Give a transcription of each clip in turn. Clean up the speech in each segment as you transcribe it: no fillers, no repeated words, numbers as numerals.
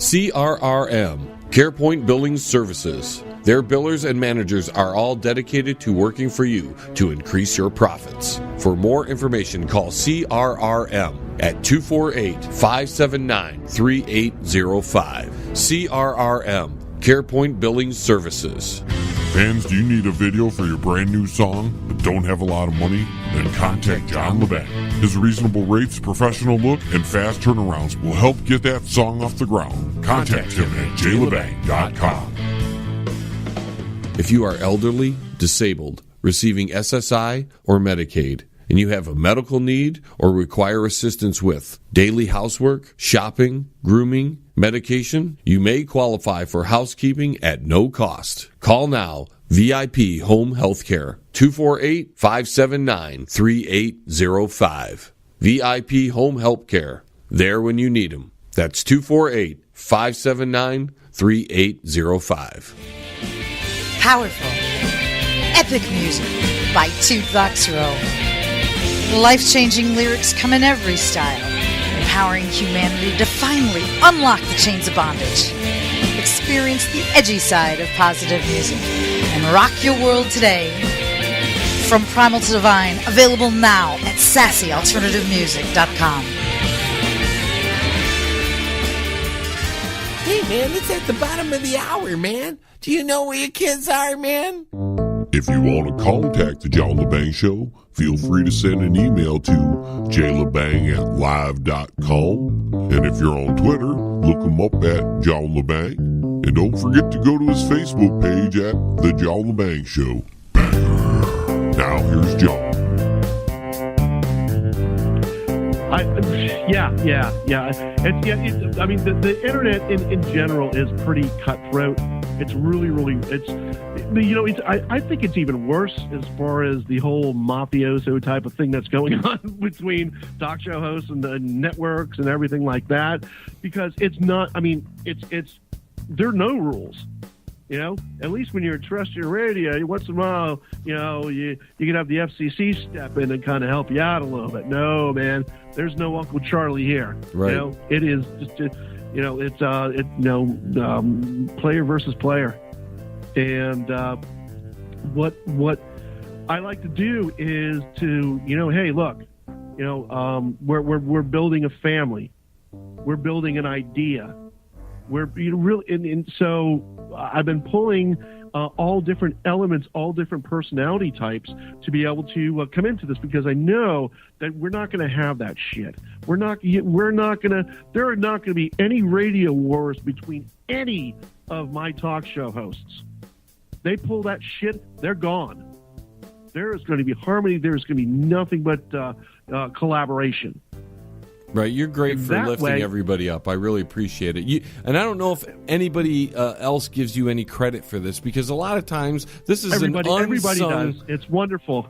CRRM, CarePoint Billing Services. Their billers and managers are all dedicated to working for you to increase your profits. For more information, call CRRM at 248-579-3805. CRRM, CarePoint Billing Services. Fans, do you need a video for your brand new song but don't have a lot of money? Then contact John Lebang. His reasonable rates, professional look, and fast turnarounds will help get that song off the ground. Contact him at jlebang.com. If you are elderly, disabled, receiving SSI or Medicaid, and you have a medical need or require assistance with daily housework, shopping, grooming, medication, you may qualify for housekeeping at no cost. Call now. VIP Home Healthcare, 248-579-3805. VIP Home Healthcare, there when you need them. That's 248-579-3805. Powerful, epic music by Toot Box Roll. Life-changing lyrics come in every style, empowering humanity to finally unlock the chains of bondage. Experience the edgy side of positive music and rock your world today. From Primal to Divine, available now at sassyalternativemusic.com. Hey, man, it's at the bottom of the hour, man. Do you know where your kids are, man? If you want to contact the John Lebang Show, feel free to send an email to jlebang@live.com. And if you're on Twitter, look him up at John Lebang. And don't forget to go to his Facebook page at The John Lebang Show. Now, here's John. The internet in general is pretty cutthroat. It's really, I think it's even worse as far as the whole mafioso type of thing that's going on between talk show hosts and the networks and everything like that, because it's not, there are no rules. At least when you're terrestrial radio, once in a while, you can have the FCC step in and kind of help you out a little bit. No, man, there's no Uncle Charlie here. Right. It is just, player versus player. And what I like to do is to, hey, look, we're building a family. We're building an idea. We're really, and so I've been pulling all different elements, all different personality types to be able to come into this, because I know that we're not going to have that shit. There are not going to be any radio wars between any of my talk show hosts. They pull that shit, they're gone. There is going to be harmony. There's going to be nothing but collaboration. Right, you're great for lifting everybody up. I really appreciate it. And I don't know if anybody else gives you any credit for this, because a lot of times this is everybody does. It's wonderful.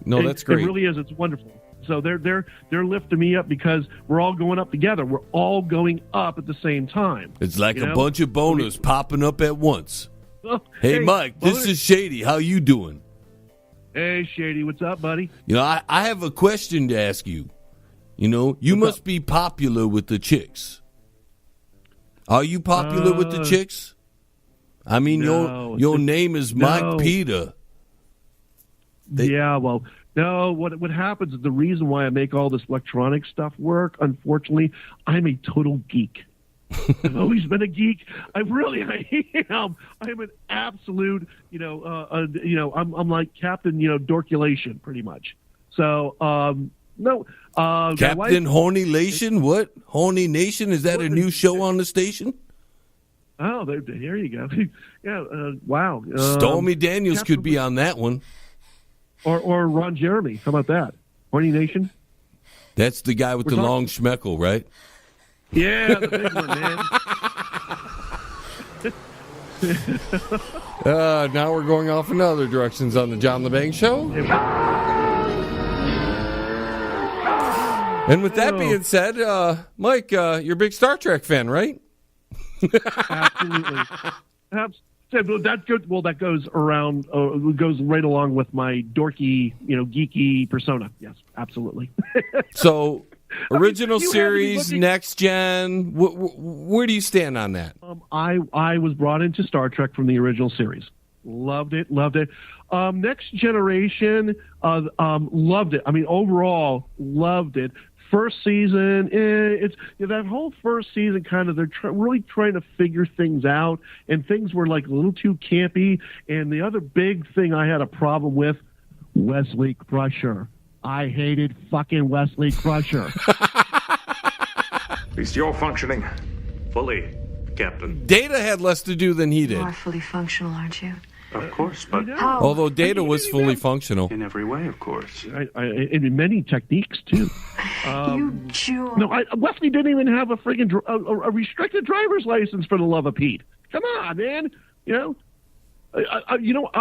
No, that's great. It really is. It's wonderful. So they're lifting me up because we're all going up together. We're all going up at the same time. It's like a bunch of boners popping up at once. Oh, hey, Mike, this is Shady. How you doing? Hey, Shady, what's up, buddy? I have a question to ask you. You must be popular with the chicks. Are you popular with the chicks? I mean, your name is Mike Peter. No. What happens is the reason why I make all this electronic stuff work, unfortunately, I'm a total geek. I've always been a geek. I am. I'm an absolute, I'm like Captain, Dorculation, pretty much. So, no. Captain Horny Nation? What? Horny Nation? Is that a new show on the station? Oh, there you go. Yeah, wow. Stormy Daniels could be on that one. Or Ron Jeremy. How about that? Horny Nation? That's the guy with the long schmeckle, right? Yeah, the big one, man. Now we're going off in other directions on the John Lebang Show. And with that being said, Mike, you're a big Star Trek fan, right? Absolutely. That goes around, goes right along with my dorky, geeky persona. Yes, absolutely. So, Original series, next gen. Where do you stand on that? I was brought into Star Trek from the original series. Loved it. Next Generation, loved it. I mean, overall, loved it. First season, that whole first season, kind of, they're really trying to figure things out, and things were like a little too campy. And the other big thing I had a problem with, Wesley Crusher. I hated fucking Wesley Crusher. At least you're functioning fully, Captain. Data had less to do than he did. You are fully functional, aren't you? Of course, but although Data was fully functional in every way, of course. In many techniques too. You Jew. No, Wesley didn't even have a freaking a restricted driver's license, for the love of Pete. Come on, man. I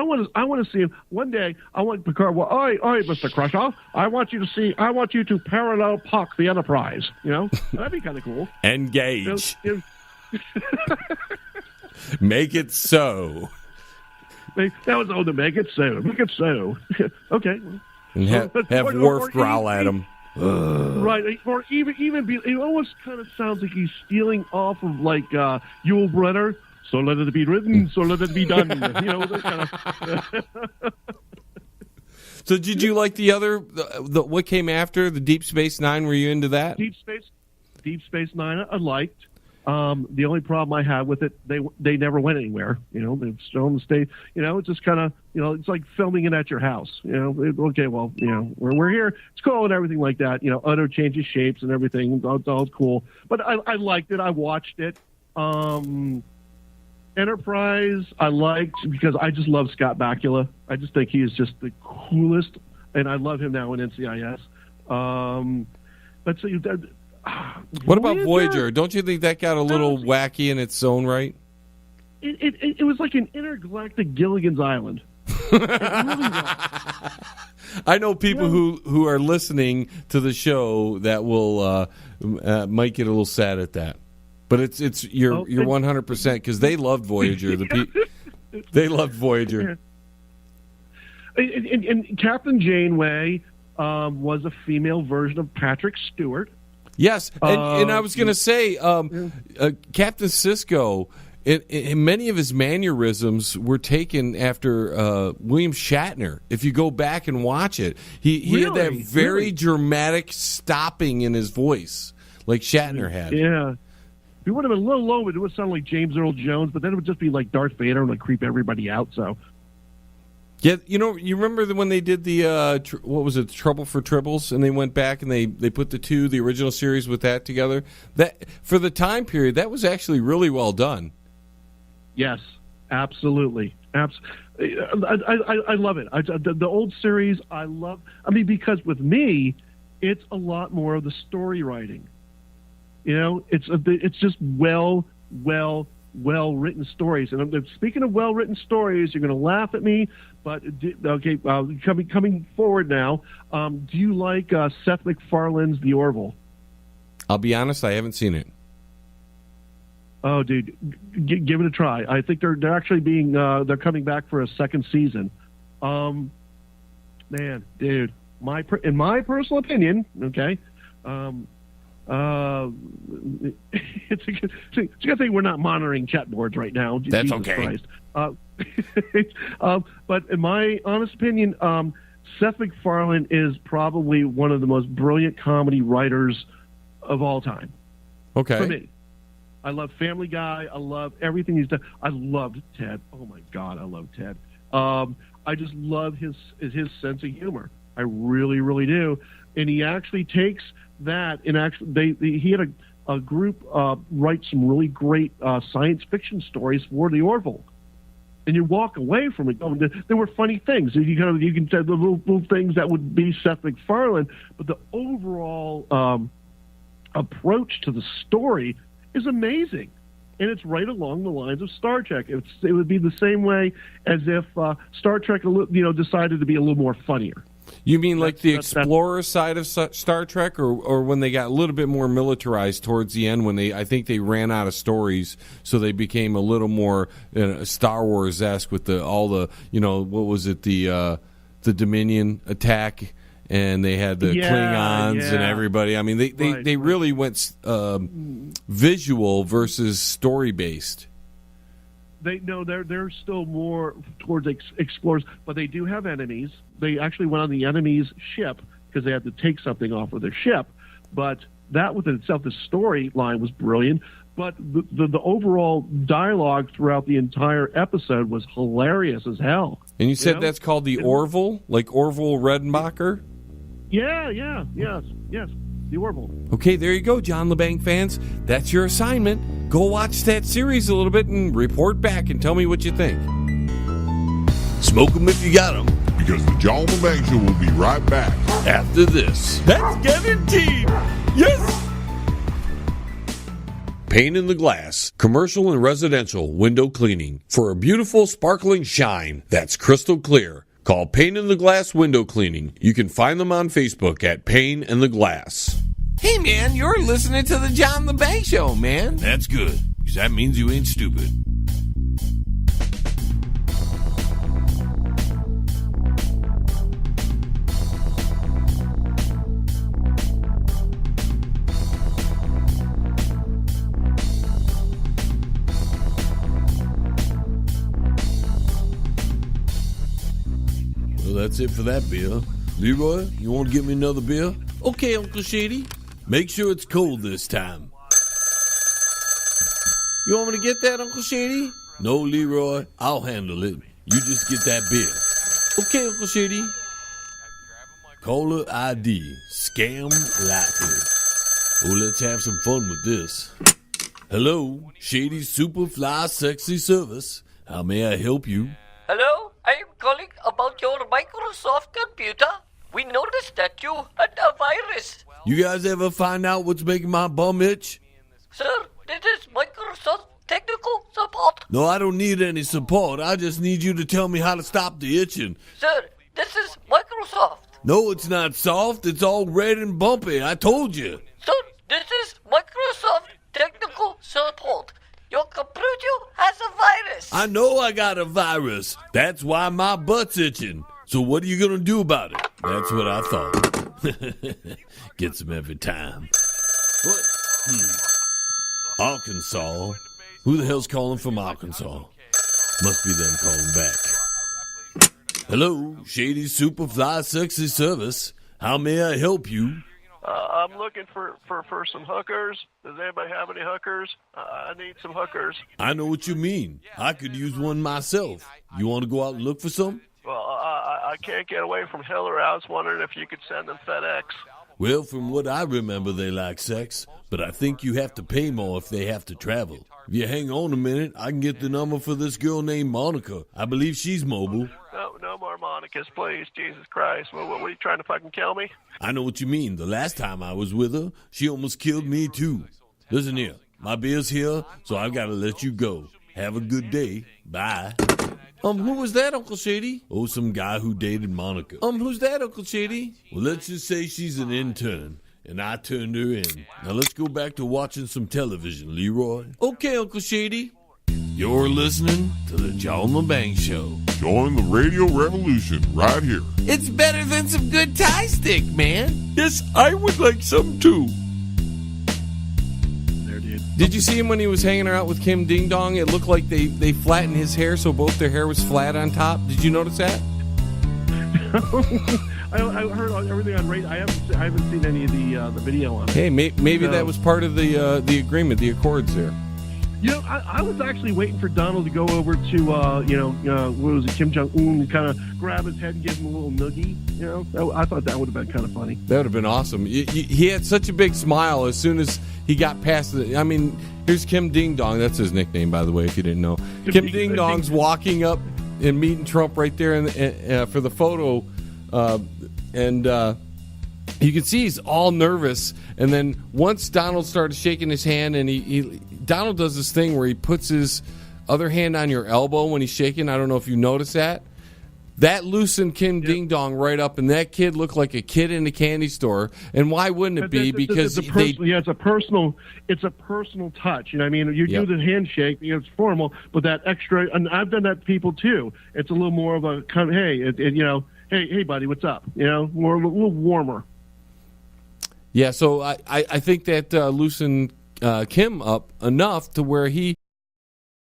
want to see him one day. I want Picard. Well, all right, Mr. Crusher. I want you to parallel park the Enterprise. That'd be kind of cool. Engage. Make it so. That was to make it so. Make it so. Okay. And have Worf growl at him. Right. Or even be. It almost kind of sounds like he's stealing off of like Yul Brynner. So let it be written. So let it be done. That kind of. So did you like the other? What came after the Deep Space Nine? Were you into that? Deep Space Nine. I liked. The only problem I had with it, they never went anywhere. They've still stayed. It's just kind of, it's like filming it at your house. Okay, well, we're here. It's cool and everything like that. Odo changes shapes and everything. It's all cool. But I liked it. I watched it. Enterprise, I liked because I just love Scott Bakula. I just think he is just the coolest, and I love him now in NCIS. Let's see. What about Voyager? Don't you think that got a little wacky in its own right? It was like an intergalactic Gilligan's Island. It really was. I know people who are listening to the show that will might get a little sad at that, but you're 100% because they loved Voyager. They loved Voyager. And Captain Janeway was a female version of Patrick Stewart. Yes, and I was going to say, Captain Sisko, in many of his mannerisms were taken after William Shatner. If you go back and watch it, he had that very dramatic stopping in his voice, like Shatner had. Yeah. It would have been a little low, but it would sound like James Earl Jones, but then it would just be like Darth Vader and like creep everybody out, so... Yeah, you remember when they did the what was it, Trouble for Tribbles, and they went back and they put the original series with that together. That for the time period, that was actually really well done. Yes, absolutely. I love it. The old series, I love. I mean, because with me, it's a lot more of the story writing. It's just well written stories. And speaking of well written stories, you're going to laugh at me. But okay, coming forward now, do you like Seth MacFarlane's The Orville? I'll be honest, I haven't seen it. Oh, dude, give it a try. I think they're actually they're coming back for a second season. Man, dude, in my personal opinion, okay. It's a good thing we're not monitoring chat boards right now. That's Jesus okay. Christ. But in my honest opinion, Seth MacFarlane is probably one of the most brilliant comedy writers of all time. Okay. For me. I love Family Guy. I love everything he's done. I loved Ted. Oh, my God, I love Ted. I just love his sense of humor. I really, really do. And he actually takes that and actually he had a group write some really great science fiction stories for the Orville. And you walk away from it. There were funny things. You can say the little things that would be Seth MacFarlane, but the overall approach to the story is amazing, and it's right along the lines of Star Trek. It would be the same way as if Star Trek, decided to be a little more funnier. You mean like the explorer side of Star Trek, or when they got a little bit more militarized towards the end, when I think they ran out of stories, so they became a little more Star Wars-esque with all the what was it, the Dominion attack and they had the Klingons and everybody. I mean, they really went visual versus story based. They're still more towards explorers, but they do have enemies. They actually went on the enemy's ship because they had to take something off of their ship. But that within itself, the storyline was brilliant. But the overall dialogue throughout the entire episode was hilarious as hell. And you said that's called the Orville, like Orville Redenbacher? Yes, the Orville. Okay, there you go, John Lebang fans. That's your assignment. Go watch that series a little bit and report back and tell me what you think. Smoke them if you got them. Because the John Lebang Show will be right back after this. That's guaranteed. Yes. Pane in the Glass, commercial and residential window cleaning for a beautiful sparkling shine that's crystal clear. Call Pane in the Glass Window Cleaning. You can find them on Facebook at Pane in the Glass. Hey, man, you're listening to the John Lebang Show, man. That's good, because that means you ain't stupid. Well, that's it for that beer. Leroy, you want to get me another beer? Okay, Uncle Shady. Make sure it's cold this time. You want me to get that, Uncle Shady? No, Leroy, I'll handle it. You just get that beer. Okay, Uncle Shady. Caller ID. Scam likely. Oh, let's have some fun with this. Hello, Shady's Superfly Sexy Service. How may I help you? Hello, I am calling about your Microsoft computer. We noticed that you had a virus. You guys ever find out what's making my bum itch? Sir, this is Microsoft technical support. No, I don't need any support. I just need you to tell me how to stop the itching. Sir, this is Microsoft. No, it's not soft. It's all red and bumpy. I told you. Sir, this is Microsoft technical support. Your computer has a virus. I know I got a virus. That's why my butt's itching. So what are you going to do about it? That's what I thought. Gets them every time. What? Arkansas? Who the hell's calling from Arkansas? Must be them calling back. Hello, Shady Superfly Sexy Service. How may I help you? I'm looking for some hookers. Does anybody have any hookers? I need some hookers. I know what you mean. I could use one myself. You want to go out and look for some? Well, I can't get away from Hillary. I was wondering if you could send them FedEx. Well, from what I remember, they like sex, but I think you have to pay more if they have to travel. If you hang on a minute, I can get the number for this girl named Monica. I believe she's mobile. No more Monicas, please. Jesus Christ. What are you trying to fucking kill me? I know what you mean. The last time I was with her, she almost killed me, too. Listen here. My beer's here, so I've got to let you go. Have a good day. Bye. Who was that, Uncle Shady? Oh, some guy who dated Monica. Who's that, Uncle Shady? Well, let's just say she's an intern, and I turned her in. Now let's go back to watching some television, Leroy. Okay, Uncle Shady. You're listening to the John Lebang Show. Join the radio revolution right here. It's better than some good Thai stick, man. Yes, I would like some too. Did you see him when he was hanging out with Kim Ding Dong? It looked like they flattened his hair so both their hair was flat on top. Did you notice that? I heard everything on radio. I haven't seen any of the video on it. Hey, maybe that was part of the agreement, the accords there. You know, I was actually waiting for Donald to go over to, what was it, Kim Jung Un, and kind of grab his head and give him a little noogie. You know, I thought that would have been kind of funny. That would have been awesome. He had such a big smile as soon as he got past the. I mean, here's Kim Ding Dong. That's his nickname, by the way, if you didn't know. Kim Ding Dong's walking up and meeting Trump right there for the photo, and you can see he's all nervous. And then once Donald started shaking his hand, and Donald does this thing where he puts his other hand on your elbow when he's shaking. I don't know if you noticed that. That loosened Kim Ding Dong right up, and that kid looked like a kid in a candy store. And why wouldn't it be? Because it's a personal touch. You know what I mean? You do the handshake, it's formal, but that extra, and I've done that to people too. It's a little more of a kind of, hey, hey, buddy, what's up? We're a little warmer. Yeah, so I think that loosened Kim up enough to where he